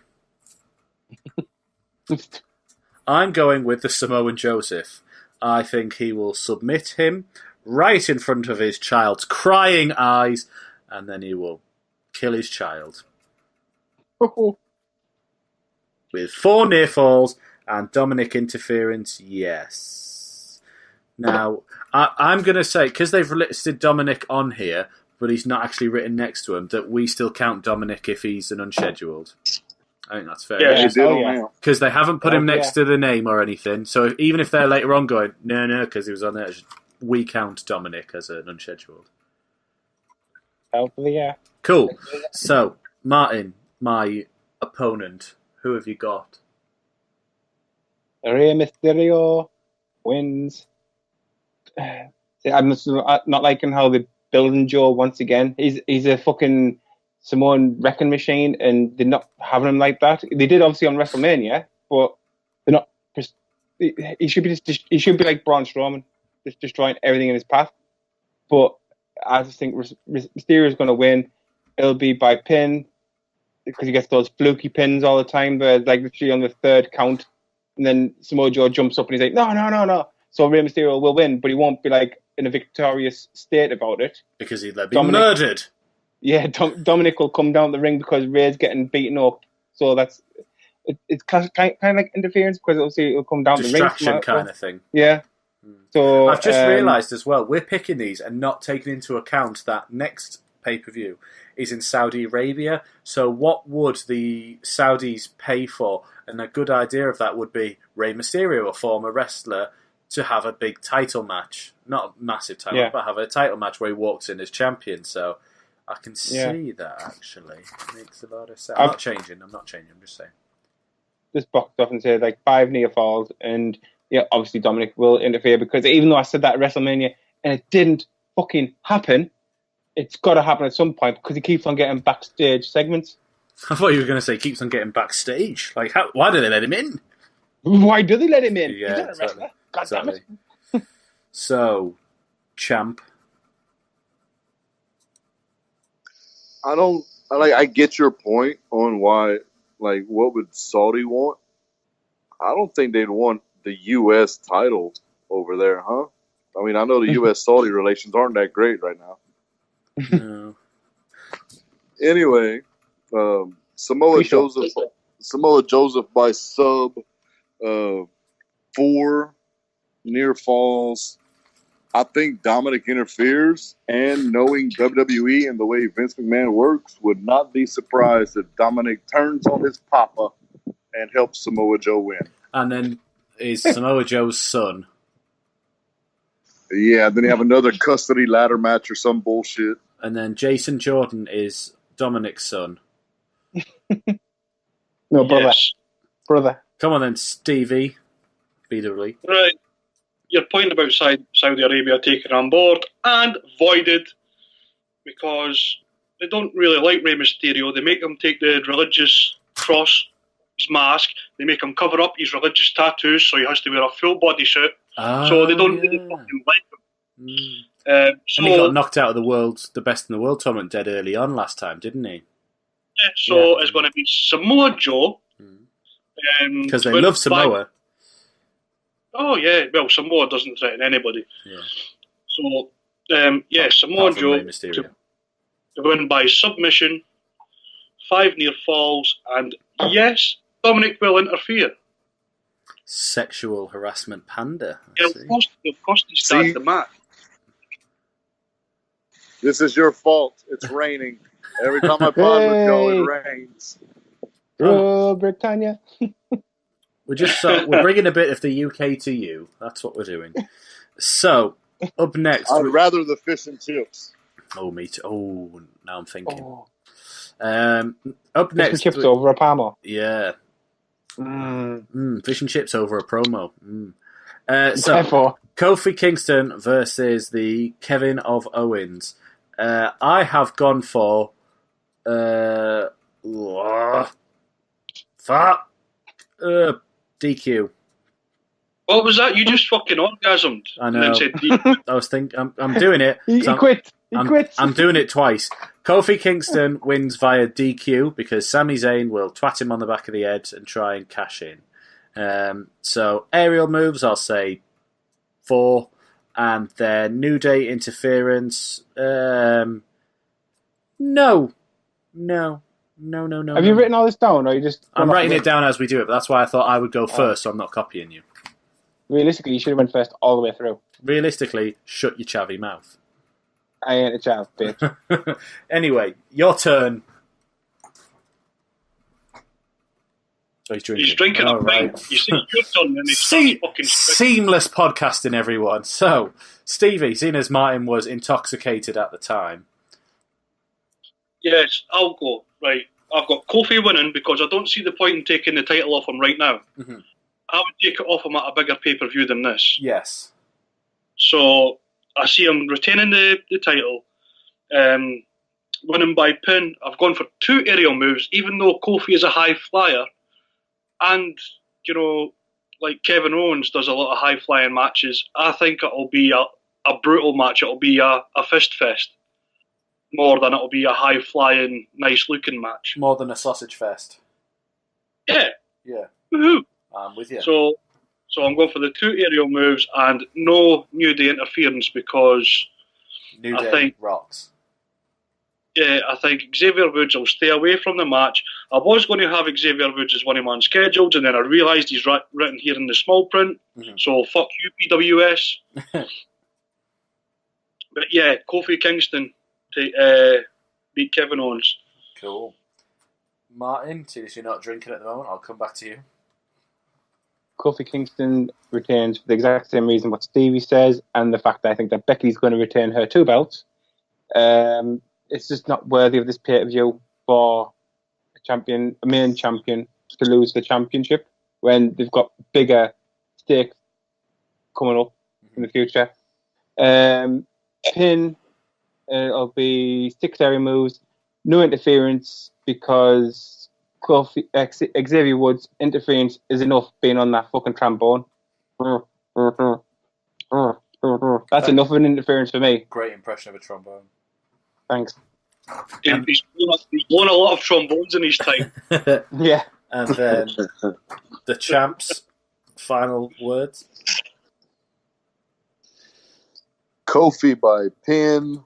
I'm going with the Samoan Joseph. I think he will submit him right in front of his child's crying eyes, and then he will kill his child. With 4 near falls and Dominic interference, yes. Now, I'm going to say, because they've listed Dominic on here, but he's not actually written next to him, that we still count Dominic if he's an unscheduled. I think that's fair. Yeah, They did on now. Because they haven't put him next to the name or anything. So even if they're later on going, no, because he was on there, we count Dominic as an unscheduled. Hopefully, yeah. Cool. So, Martin, my opponent, who have you got? Rey Mysterio wins. See, I'm not liking how they're building Joe once again. He's a fucking Samoan wrecking machine, and they're not having him like that. They did obviously on WrestleMania, but they're not. He should be like Braun Strowman, just destroying everything in his path. But I just think Mysterio is going to win. It'll be by pin because he gets those fluky pins all the time. But like literally on the third count, and then Samoa Joe jumps up and he's like, no. So Rey Mysterio will win, but he won't be like in a victorious state about it Because he'd be murdered. Yeah, Dominic will come down the ring because Ray's getting beaten up. So it's kind of like interference because obviously it'll come down the ring. Distraction kind of thing. Yeah. So I've just realised as well, we're picking these and not taking into account that next pay-per-view is in Saudi Arabia. So what would the Saudis pay for? And a good idea of that would be Rey Mysterio, a former wrestler, to have a big title match. Not a massive title, but have a title match where he walks in as champion. So I can see that, actually. It makes a lot of sense. I'm not changing, I'm just saying. Just boxed off and said, like, 5 near falls, and, yeah, obviously Dominic will interfere, because even though I said that at WrestleMania, and it didn't fucking happen, it's got to happen at some point, because he keeps on getting backstage segments. I thought you were going to say keeps on getting backstage. Like, why do they let him in? Why do they let him in? Yeah, He's not a wrestler. God damn it. So, champ. I get your point on why, like, what would Saudi want? I don't think they'd want the U.S. title over there, huh? I mean, I know the U.S.-Saudi relations aren't that great right now. No. Anyway, Samoa Joseph by sub, 4 near falls. I think Dominic interferes, and knowing WWE and the way Vince McMahon works, would not be surprised if Dominic turns on his papa and helps Samoa Joe win. And then is Samoa Joe's son. Yeah, then you have another custody ladder match or some bullshit. And then Jason Jordan is Dominic's son. No, brother. Yes. Brother. Come on then, Stevie. BWE. Right. Your point about Saudi Arabia taking on board and voided because they don't really like Rey Mysterio. They make him take the religious cross, his mask. They make him cover up his religious tattoos, so he has to wear a full body suit. So they don't really fucking like him. And he got knocked out of the Best in the World tournament dead early on last time, didn't he? Yeah, so it's going to be Samoa Joe. Because they love Samoa. Oh, yeah. Well, Samoa doesn't threaten anybody. Yeah. So, Samoa Joe to win by submission, 5 near falls, and yes, Dominic will interfere. Sexual harassment panda. Of course, he started the match. This is your fault. It's raining. Every time I pod with y'all, it rains. Oh, Britannia. We're bringing a bit of the UK to you. That's what we're doing. So, up next... I'd rather the fish and chips. Oh, me too. Oh, now I'm thinking. Oh. Up next... Fish and chips over a Palmer. Yeah. Fish and chips over a promo. Therefore. Kofi Kingston versus the Kevin of Owens. I have gone for... DQ. What was that? You just fucking orgasmed. I know. And then said DQ. I was thinking, I'm doing it. He quit. He quit. I'm doing it twice. Kofi Kingston wins via DQ because Sami Zayn will twat him on the back of the head and try and cash in. So aerial moves, I'll say 4, and then New Day interference. No. Have you written all this down, or you just? I'm writing it down as we do it, but that's why I thought I would go first, so I'm not copying you. Realistically, you should have went first all the way through. Realistically, shut your chavvy mouth. I ain't a child, bitch. Anyway, your turn. Oh, He's drinking All a pint. right. You see your turn and he's fucking Seamless podcasting, everyone. So, Stevie, seeing as Martin was intoxicated at the time. Yes, I'll go. Right. I've got Kofi winning because I don't see the point in taking the title off him right now. Mm-hmm. I would take it off him at a bigger pay-per-view than this. Yes. So I see him retaining the title, winning by pin. I've gone for 2 aerial moves, even though Kofi is a high flyer. And, you know, like Kevin Owens does a lot of high-flying matches, I think it'll be a brutal match. It'll be a fist fest more than it'll be a high-flying, nice-looking match. More than a sausage fest. Yeah. Yeah. Woohoo! I'm with you. So I'm going for the 2 aerial moves and no New Day interference because New I Day think rocks. Yeah, I think Xavier Woods will stay away from the match. I was going to have Xavier Woods as one of my scheduled, and then I realised he's written here in the small print. Mm-hmm. So fuck you, PWS. But yeah, Kofi Kingston to beat Kevin Owens. Cool. Martin, since you're not drinking at the moment, I'll come back to you. Kofi Kingston retains for the exact same reason what Stevie says, and the fact that I think that Becky's going to retain her 2 belts. It's just not worthy of this pay-per-view for a main champion to lose the championship when they've got bigger stakes coming up in the future. Pin, it'll be 6 area moves, no interference because Xavier Woods' interference is enough being on that fucking trombone. That's enough of an interference for me. Great impression of a trombone. Thanks. He's blown a lot of trombones in his time. Yeah. And then the champ's final words. Kofi by pin,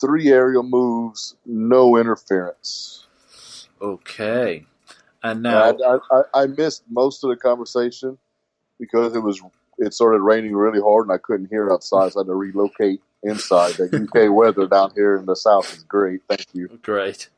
3 aerial moves, no interference. Okay. And now I missed most of the conversation because it started raining really hard and I couldn't hear outside, so I had to relocate inside. The UK weather down here in the south is great. Thank you. Great.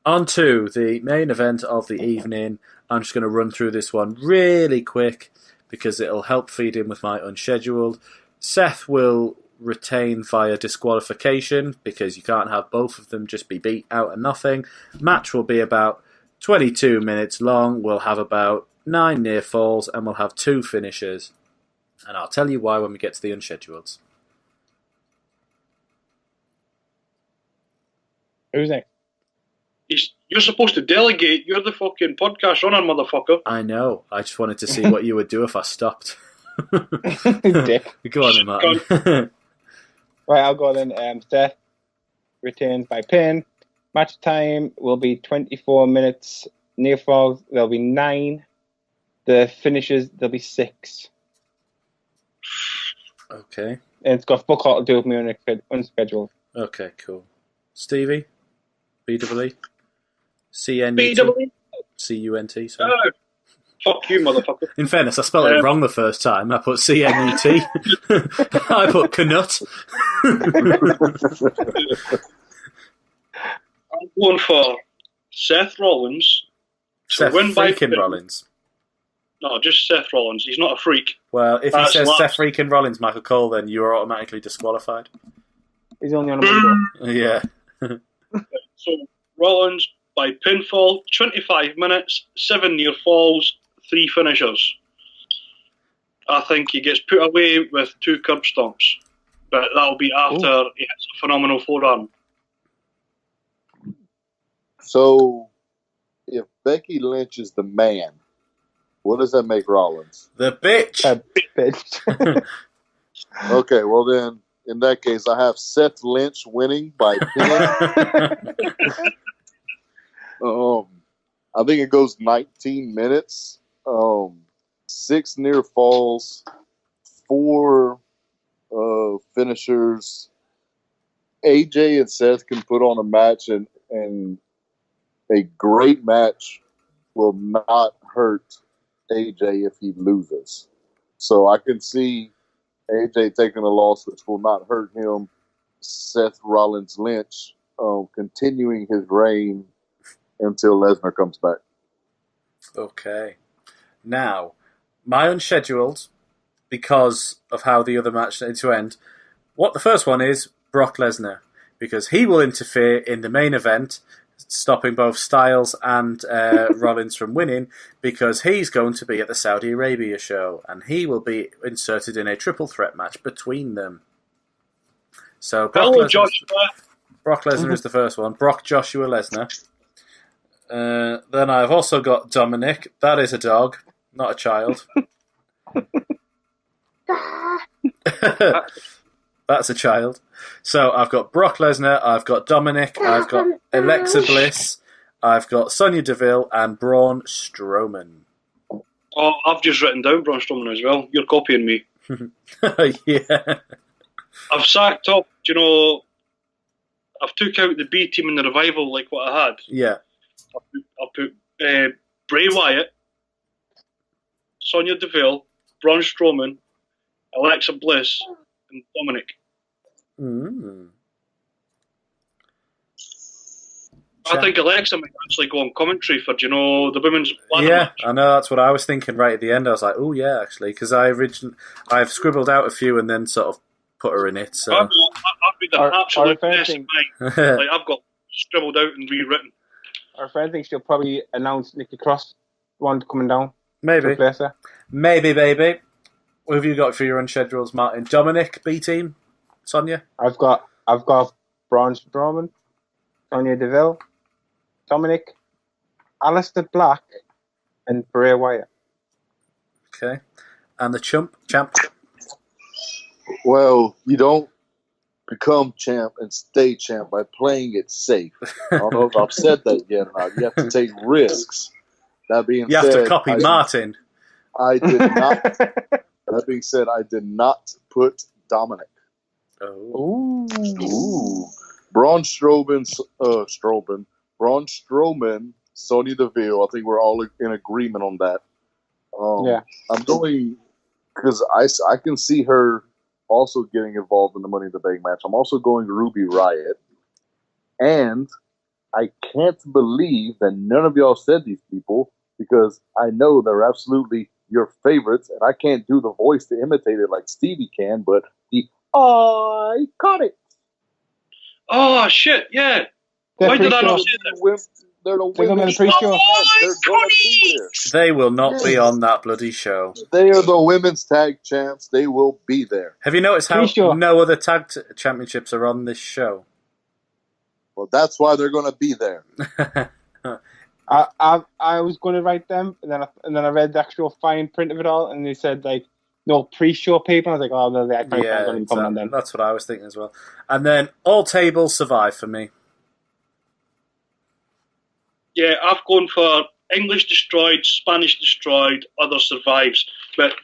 On to the main event of the evening. I'm just going to run through this one really quick because it'll help feed in with my unscheduled. Seth will retain via disqualification because you can't have both of them just be beat out of nothing. Match will be about 22 minutes long. We'll have about 9 near falls and we'll have 2 finishers. And I'll tell you why when we get to the unscheduleds. Who's next? You're supposed to delegate. You're the fucking podcast runner, motherfucker. I know. I just wanted to see what you would do if I stopped. Dick. Go on, Martin. Right, I'll go then. Seth retains by pin. Match time will be 24 minutes. Near falls, there'll be 9. The finishes, there'll be 6. Okay. And it's got fuck all to do with me unscheduled. Okay, cool. Stevie? BWE? CNUT? BWE? CUNT, sorry. Oh, fuck you, motherfucker. In fairness, I spelled it wrong the first time. I put CNUT. I put Canut. I'm going for Seth Rollins to Seth win by freaking pin. Rollins. No, just Seth Rollins. He's not a freak. Well, if he That's says last. Seth freaking Rollins, Michael Cole, then you are automatically disqualified. He's only on a window. Yeah. So Rollins by pinfall, 25 minutes, 7 near falls, 3 finishers. I think he gets put away with 2 curb stomps, but that'll be after he hits a phenomenal forearm. So, if Becky Lynch is the man, what does that make Rollins? The bitch. A bitch. Okay, well then, in that case, I have Seth Lynch winning by pin. I think it goes 19 minutes. 6 near falls, 4 finishers. AJ and Seth can put on a match, and a great match will not hurt AJ if he loses. So I can see AJ taking a loss, which will not hurt him. Seth Rollins Lynch continuing his reign until Lesnar comes back. Okay. Now, my unscheduled, because of how the other match needed to end, what the first one is, Brock Lesnar, because he will interfere in the main event, stopping both Styles and Rollins from winning, because he's going to be at the Saudi Arabia show, and he will be inserted in a triple threat match between them. So Brock Lesnar is the first one. Brock Joshua Lesnar. Then I've also got Dominic. That is a dog, not a child. That's a child. So I've got Brock Lesnar, I've got Dominic, I've got Alexa Bliss, I've got Sonya Deville, and Braun Strowman. Oh, I've just written down Braun Strowman as well. You're copying me. Yeah. I've sacked up, I've took out the B team in the revival like what I had. Yeah. I'll put Bray Wyatt, Sonya Deville, Braun Strowman, Alexa Bliss, and Dominic. I think Alexa might actually go on commentary for, the women's ladder match. I know, that's what I was thinking right at the end. I was like, oh yeah, actually, because I've scribbled out a few and then sort of put her in it. So I've been the absolute best of mine. Like, I've got scribbled out and rewritten. Our friend thinks she'll probably announce Nikki Cross one coming down. Maybe, baby. What have you got for your unschedules, Martin? Dominic, B team, Sonya. I've got Braun Strowman, Sonya Deville, Dominic, Aleister Black, and Bray Wyatt. Okay, and the champ. Well, you don't become champ and stay champ by playing it safe. I don't know if I've said that yet or not. You have to take risks. That being said, you have to copy Martin. I did not. That being said, I did not put Dominic. Oh. Ooh. Braun Strowman, Sonya Deville. I think we're all in agreement on that. Yeah. I'm going because I can see her also getting involved in the Money in the Bank match. I'm also going Ruby Riott. And I can't believe that none of y'all said these people because I know they're absolutely your favorites, and I can't do the voice to imitate it like Stevie can, but the Iconics. Oh, shit, yeah. Why did I not say that? They're the They're women's gonna tag champs. They're going to be there. They will not be on that bloody show. They are the women's tag champs. They will be there. Have you noticed how no other tag championships are on this show? Well, that's why they're going to be there. I was going to write them, and then I read the actual fine print of it all, and they said like no pre-show people. I was like, oh no, I can't even come on then. That's what I was thinking as well. And then all tables survive for me. Yeah, I've gone for English destroyed, Spanish destroyed, other survives. But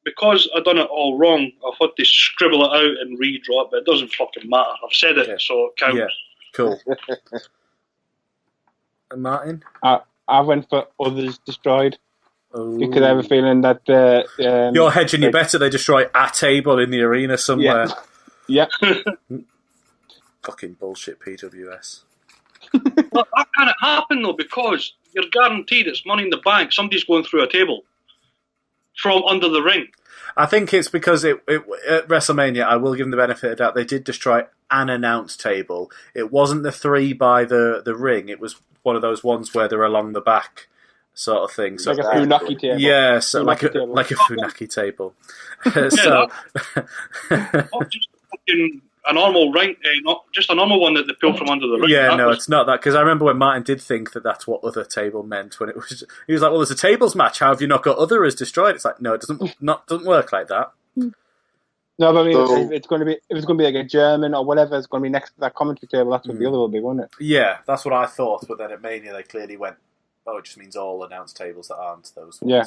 because I've done it all wrong, I've had to scribble it out and redraw it. But it doesn't fucking matter. I've said it, so it counts. Yeah, cool. And Martin? I went for others destroyed. Ooh. Because I have a feeling that you're hedging your bet. They destroy a table in the arena somewhere. Yeah. Fucking bullshit, PWS. Well, that can't happen though, because you're guaranteed it's Money in the Bank. Somebody's going through a table from under the ring. I think it's because at WrestleMania, I will give them the benefit of the doubt, they did destroy an announce table. It wasn't the 3 by the ring. It was one of those ones where they're along the back sort of thing. So, like a Funaki table. Yeah, so like a Funaki table. So, not just a normal ring, not just a normal one that they pull from under the ring. Yeah, no, it's not that, because I remember when Martin did think that that's what other table meant. When it was, he was like, "Well, there's a tables match. How have you not got other as destroyed?" It's like, no, it doesn't work like that. No, but I mean, if it's going to be like a German or whatever, it's going to be next to that commentary table. That's what the other will be, won't it? Yeah, that's what I thought. But then at Mania, they clearly went, "Oh, it just means all announced tables that aren't those ones." Yeah.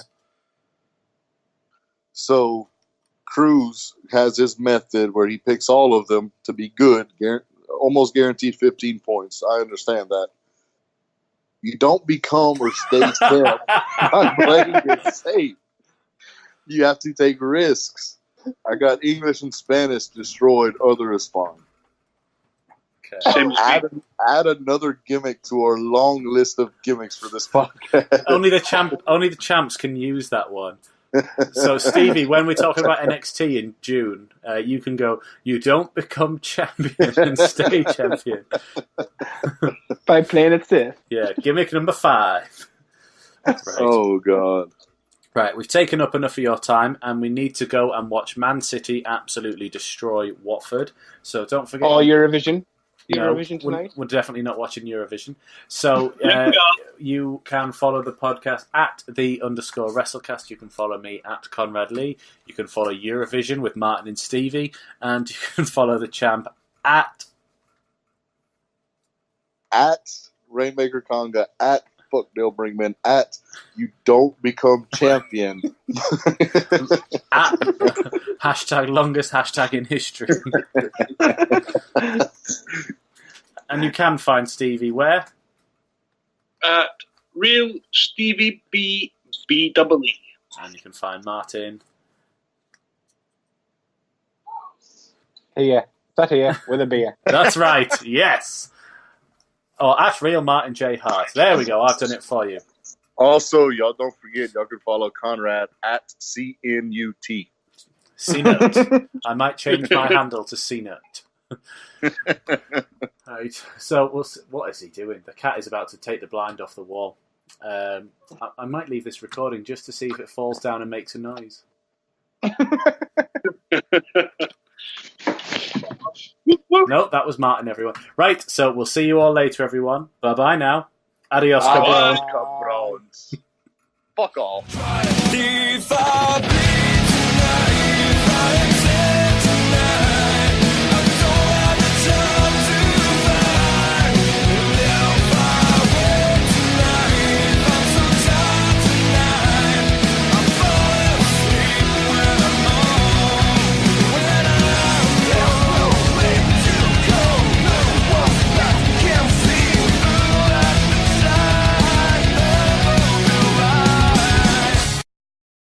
So Cruz has his method where he picks all of them to be good, almost guaranteed 15 points. I understand that. You don't become or stay champ by playing it safe. You have to take risks. I got English and Spanish destroyed. Other is fine. Same as me. Add another gimmick to our long list of gimmicks for this podcast. Only the champs can use that one. So, Stevie, when we're talking about NXT in June, you can go, you don't become champion and stay champion. By playing it safe. Yeah, gimmick number 5. Right. Oh, God. Right, we've taken up enough of your time, and we need to go and watch Man City absolutely destroy Watford. So don't forget... Oh, Eurovision. No, Eurovision tonight? we're definitely not watching Eurovision. So you can follow the podcast at @_Wrestlecast. You can follow me at Conrad Lee. You can follow Eurovision with Martin and Stevie. And you can follow the champ at Rainmaker Conga, at Fuckdale Brinkman, at You Don't Become Champion. at hashtag longest hashtag in history. And you can find Stevie where? At Real Stevie BBE. And you can find Martin. Here. Sat here with a beer. That's right, yes. Oh, at Real Martin J. Hart. There we go, I've done it for you. Also, y'all don't forget, y'all can follow Conrad at CNUT. CNUT. I might change my handle to CNUT. Right. So, what is he doing? The cat is about to take the blind off the wall. I might leave this recording just to see if it falls down and makes a noise. No, that was Martin, everyone. Right, so we'll see you all later, everyone. Bye-bye now. Adios, cabrones. Fuck off. If I